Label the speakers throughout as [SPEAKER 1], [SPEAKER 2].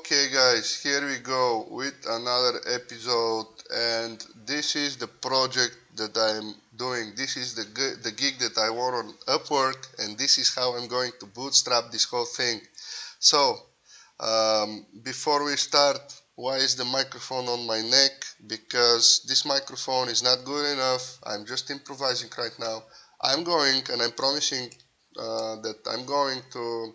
[SPEAKER 1] Okay guys, here we go with another episode, and this is the project that I'm doing. This is the gig that I won on Upwork, and this is how I'm going to bootstrap this whole thing. So before we start, why is the microphone on my neck? Because this microphone is not good enough. I'm just improvising right now. I'm promising that I'm going to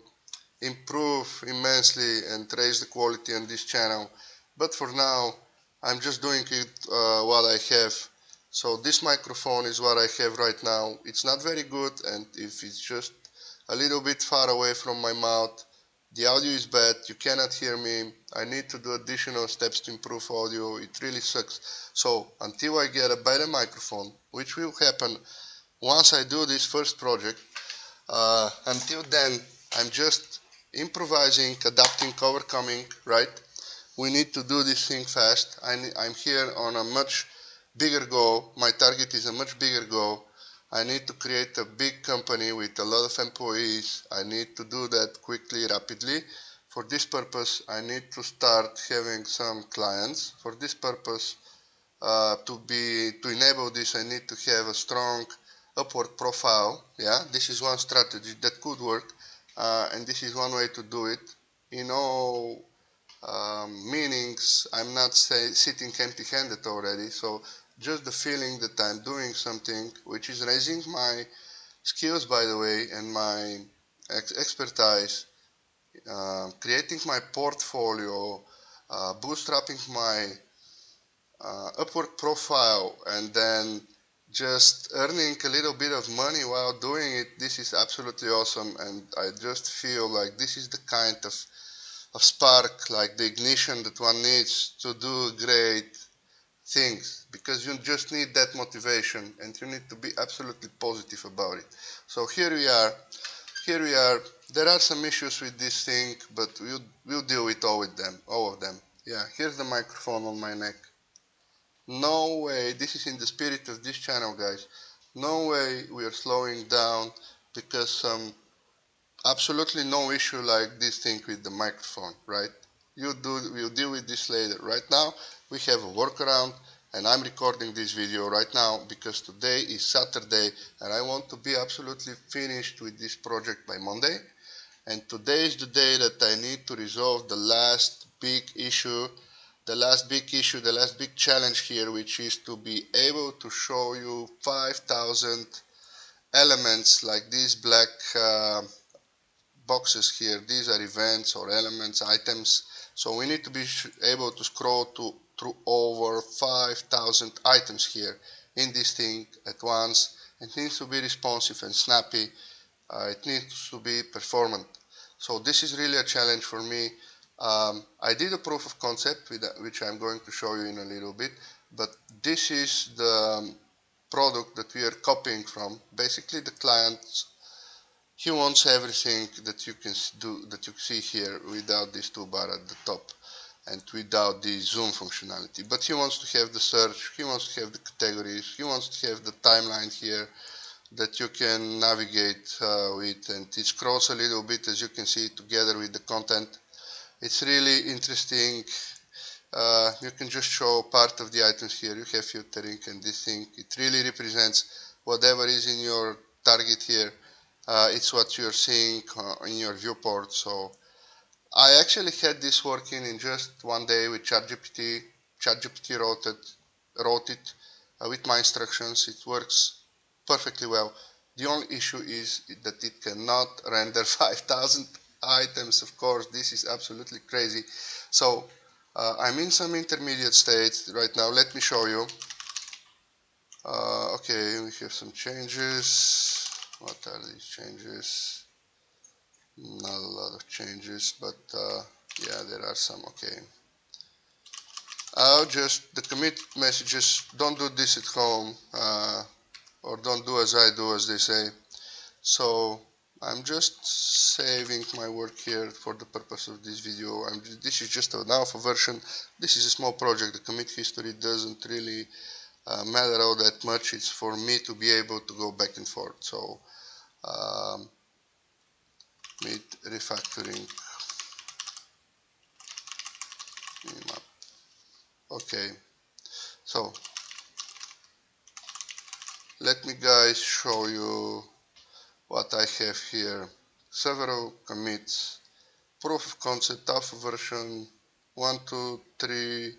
[SPEAKER 1] improve immensely and raise the quality on this channel, but for now I'm just doing it what I have. So this microphone is what I have right now. It's not very good, and if it's just a little bit far away from my mouth, the audio is bad, you cannot hear me. I need to do additional steps to improve audio. It really sucks. So until I get a better microphone, which will happen once I do this first project, until then I'm just improvising, adapting, overcoming, right? We need to do this thing fast. I'm here on a much bigger goal. My target is a much bigger goal. I need to create a big company with a lot of employees. I need to do that quickly, rapidly. For this purpose, I need to start having some clients. For this purpose, to enable this, I need to have a strong Upwork profile. Yeah, this is one strategy that could work, and this is one way to do it. In all meanings, I'm not sitting empty-handed already. So just the feeling that I'm doing something which is raising my skills, by the way, and my expertise, creating my portfolio, bootstrapping my Upwork profile, and then just earning a little bit of money while doing it. This is absolutely awesome, and I just feel like this is the kind of spark, like the ignition that one needs to do great things, because you just need that motivation and you need to be absolutely positive about it. So here we are. There are some issues with this thing, but we'll deal with all of them. Yeah, here's the microphone on my neck. No way, this is in the spirit of this channel, guys. No way we are slowing down because some absolutely no issue like this thing with the microphone, right? We'll deal with this later. Right now, we have a workaround, and I'm recording this video right now because today is Saturday, and I want to be absolutely finished with this project by Monday. And today is the day that I need to resolve the last big issue, the last big challenge here, which is to be able to show you 5,000 elements like these black boxes here. These are events or elements, items. So we need to be able to scroll through over 5,000 items here in this thing at once. It needs to be responsive and snappy. It needs to be performant. So this is really a challenge for me. I did a proof of concept which I'm going to show you in a little bit, but this is the product that we are copying from. Basically, the client, he wants everything that you can do, that you see here, without this toolbar at the top and without the zoom functionality. But he wants to have the search, he wants to have the categories, he wants to have the timeline here that you can navigate with, and it scrolls a little bit, as you can see, together with the content. It's really interesting. You can just show part of the items here. You have filtering, and this thing, it really represents whatever is in your target here. It's what you're seeing in your viewport. So I actually had this working in just one day with ChatGPT. ChatGPT wrote it with my instructions. It works perfectly well. The only issue is that it cannot render 5,000 items. Of course, this is absolutely crazy. So I'm in some intermediate state right now. Let me show you. Okay, we have some changes. What are these changes? Not a lot of changes, but yeah, there are some. Okay. The commit messages, don't do this at home, or don't do as I do, as they say. So I'm just saving my work here for the purpose of this video. This is just an alpha version. This is a small project. The commit history doesn't really matter all that much. It's for me to be able to go back and forth. So commit refactoring. Okay, so let me guys show you what I have here. Several commits, proof of concept, alpha version 1, 2, 3.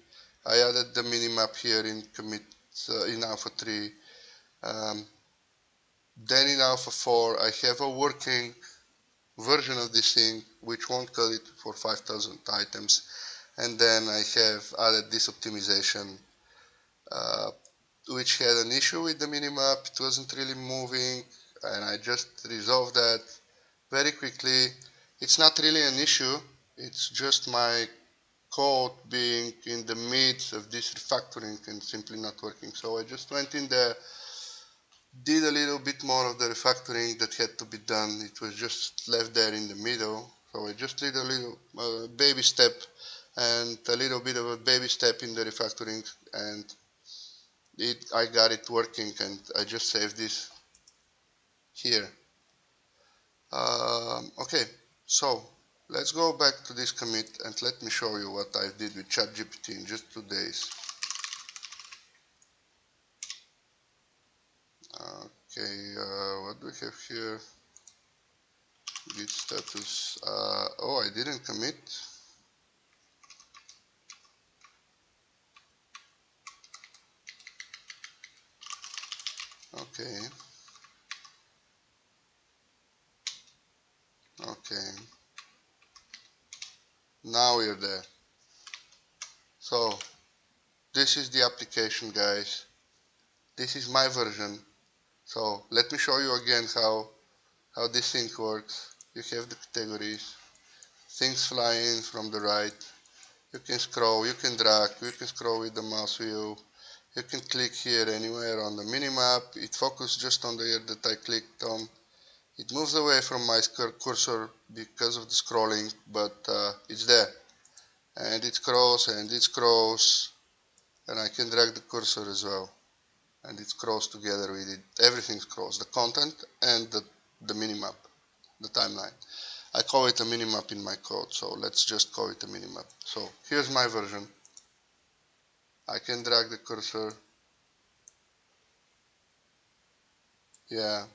[SPEAKER 1] I added the minimap here in commit in alpha 3. Um, then in alpha 4 I have a working version of this thing which won't cut it for 5,000 items, and then I have added this optimization uh, which had an issue with the minimap. It wasn't really moving, and I just resolved that very quickly. It's not really an issue, it's just my code being in the midst of this refactoring and simply not working. So I just went in there, did a little bit more of the refactoring that had to be done. It was just left there in the middle. So I just did a little baby step and a little bit of a baby step in the refactoring, and I got it working, and I just saved this here. Okay, so let's go back to this commit and let me show you what I did with ChatGPT in just 2 days. Okay, what do we have here? Git status. Oh, I didn't commit. Okay, okay. Now we're there. So this is the application, guys. This is my version. So let me show you again how this thing works. You have the categories. Things fly in from the right. You can scroll, you can drag, you can scroll with the mouse wheel. You can click here anywhere on the minimap. It focuses just on the area that I clicked on. It moves away from my cursor because of the scrolling, but it's there. And it scrolls and it scrolls, and I can drag the cursor as well. And it scrolls together with it. Everything scrolls, the content and the minimap, the timeline. I call it a minimap in my code, so let's just call it a minimap. So here's my version. I can drag the cursor. Yeah,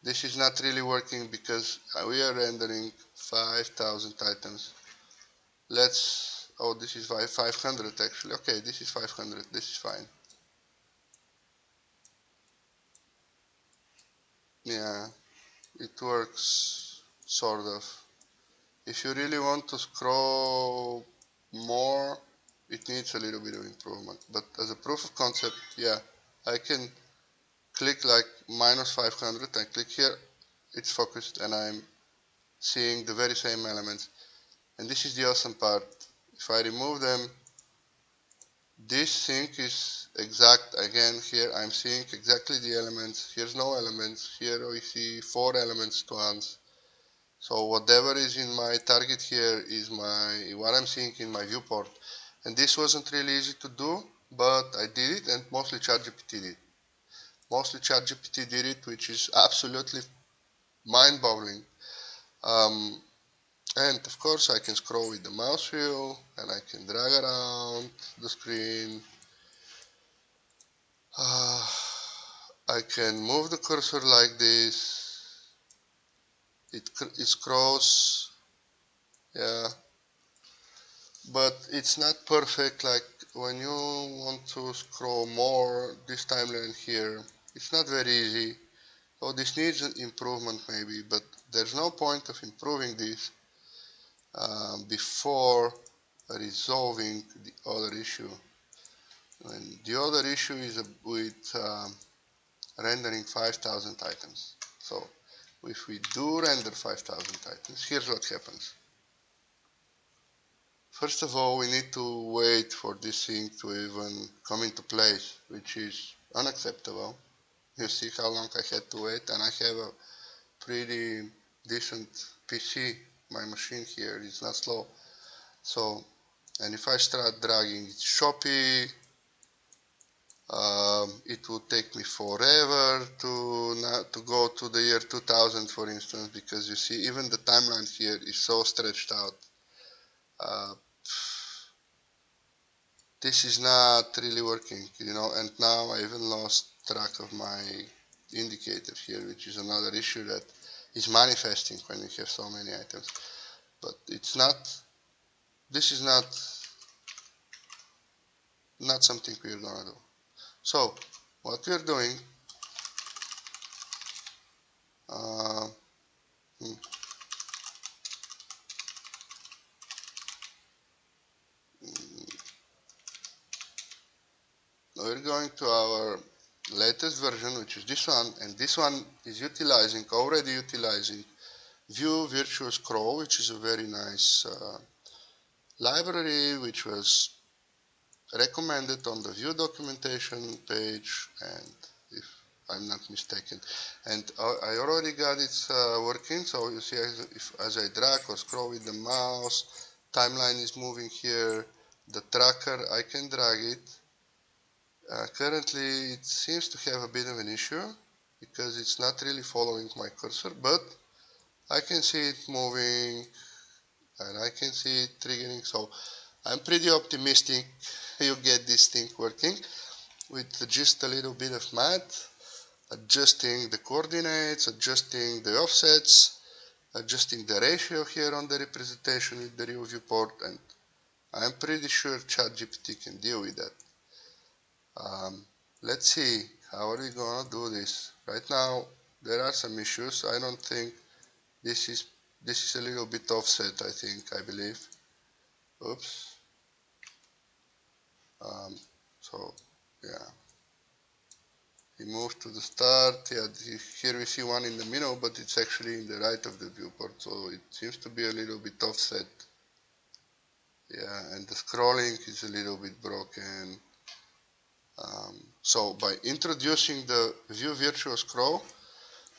[SPEAKER 1] this is not really working because we are rendering 5,000 items. Oh, this is 500 actually. Okay, this is 500, this is fine. Yeah, it works, sort of. If you really want to scroll more, it needs a little bit of improvement. But as a proof of concept, yeah, I can click like -500, I click here, it's focused, and I'm seeing the very same elements. And this is the awesome part. If I remove them, this thing is exact. Again, here I'm seeing exactly the elements. Here's no elements. Here we see 4 elements to once. So whatever is in my target here is what I'm seeing in my viewport. And this wasn't really easy to do, but I did it, and mostly ChatGPT did. Mostly ChatGPT did it, which is absolutely mind-boggling. And of course I can scroll with the mouse wheel, and I can drag around the screen. I can move the cursor like this. It scrolls, yeah, but it's not perfect. Like when you want to scroll more, this timeline here, it's not very easy. So this needs an improvement maybe, but there's no point of improving this before resolving the other issue. And the other issue is with rendering 5,000 items. So if we do render 5,000 items, here's what happens. First of all, we need to wait for this thing to even come into place, which is unacceptable. You see how long I had to wait, and I have a pretty decent PC. My machine here is not slow. So, and if I start dragging, it's choppy. It would take me forever to go to the year 2000, for instance, because you see even the timeline here is so stretched out. Uh, this is not really working, you know, and now I even lost track of my indicator here, which is another issue that is manifesting when you have so many items. But it's not, this is not something we're gonna do. So what we're doing, uh, hmm, we're going to our latest version, which is this one, and this one is already utilizing View Virtual Scroll, which is a very nice library which was recommended on the View documentation page, and if I'm not mistaken, and I already got it working. So you see, as I drag or scroll with the mouse, timeline is moving here, the tracker, I can drag it. Currently it seems to have a bit of an issue because it's not really following my cursor, but I can see it moving and I can see it triggering, so I'm pretty optimistic you get this thing working with just a little bit of math, adjusting the coordinates, adjusting the offsets, adjusting the ratio here on the representation with the real viewport, and I'm pretty sure ChatGPT can deal with that. Let's see, how are we gonna do this? Right now there are some issues. I don't think this is a little bit offset, I believe. Oops. So yeah, we move to the start. Yeah, here we see one in the middle, but it's actually in the right of the viewport, so it seems to be a little bit offset. Yeah, and the scrolling is a little bit broken. So by introducing the View Virtual Scroll,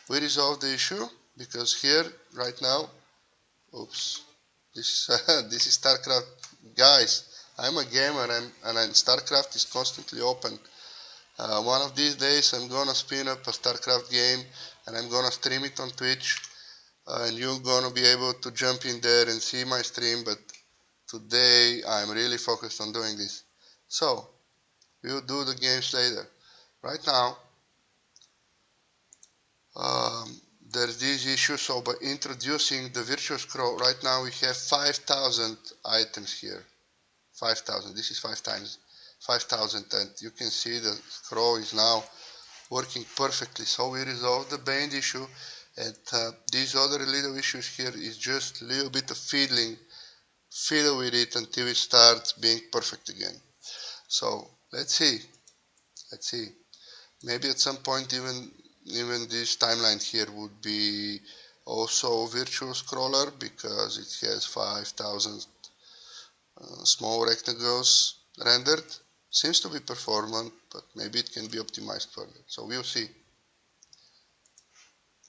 [SPEAKER 1] we resolve the issue, because here right now, oops, this this is StarCraft, guys. I'm a gamer, and StarCraft is constantly open. One of these days I'm gonna spin up a StarCraft game and I'm gonna stream it on Twitch, and you're gonna be able to jump in there and see my stream, but today I'm really focused on doing this. So we'll do the games later. Right now, there's this issue, so by introducing the virtual scroll, right now we have 5,000 items here. 5,000, this is 5 times 5,000, and you can see the scroll is now working perfectly. So we resolved the band issue, and these other little issues here is just a little bit of fiddle with it until it starts being perfect again. So let's see, maybe at some point even this timeline here would be also virtual scroller, because it has 5,000 small rectangles rendered. Seems to be performant, but maybe it can be optimized further, so we'll see.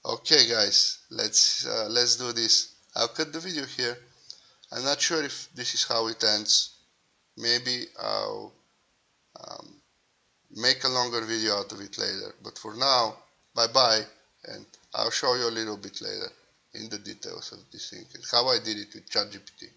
[SPEAKER 1] Okay guys, let's do this. I'll cut the video here. I'm not sure if this is how it ends. Maybe I'll make a longer video out of it later, but for now, bye bye, and I'll show you a little bit later in the details of this thing and how I did it with ChatGPT.